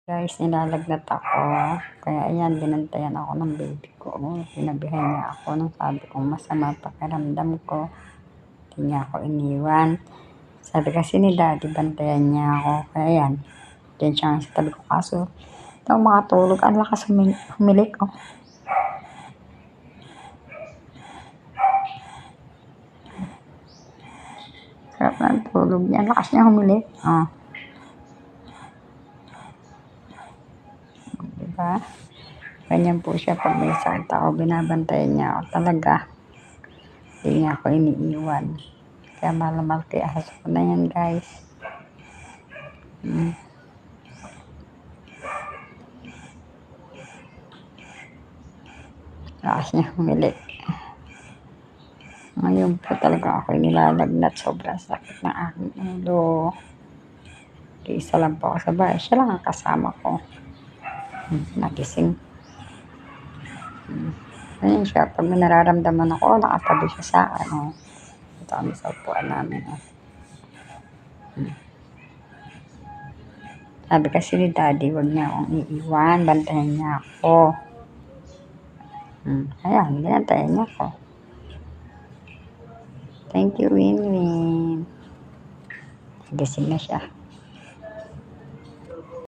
Guys, nilalagnat ako. Kaya ayan, binantayan ako ng baby ko. Sinabihan niya ako nung sabi kong masama pakiramdam ko. Hindi niya ako iniwan. Sabi kasi ni daddy, bantayan niya ako. Kaya ayan, diyan siya sa tabi ko. Kaso, ito makatulog. Ang lakas humilik. Oh. Sarap ng tulog niya. Ang lakas niya humilik. Oh. Diba? Ganyan po siya pag may sakit ako, binabantayan niya ako talaga. Hindi niya ako iniiwan. Kaya malamal kay aso ko na yan, guys. Lakas niya humilik. Ngayon po talaga ako nilalagnat. Sobrang sakit ng aking ulo. Isa lang po ako sa bahay. Siya lang ang kasama ko. Nagising. Ayun siya, pag may nararamdaman ako, nakatabi siya sa akin. Oh. Ito kami sa upuan namin. Oh. Sabi kasi ni daddy, huwag niya akong iiwan, bantayan niya ako. Ayan, binantayan niya ako. Thank you, Winwin. Gising na siya.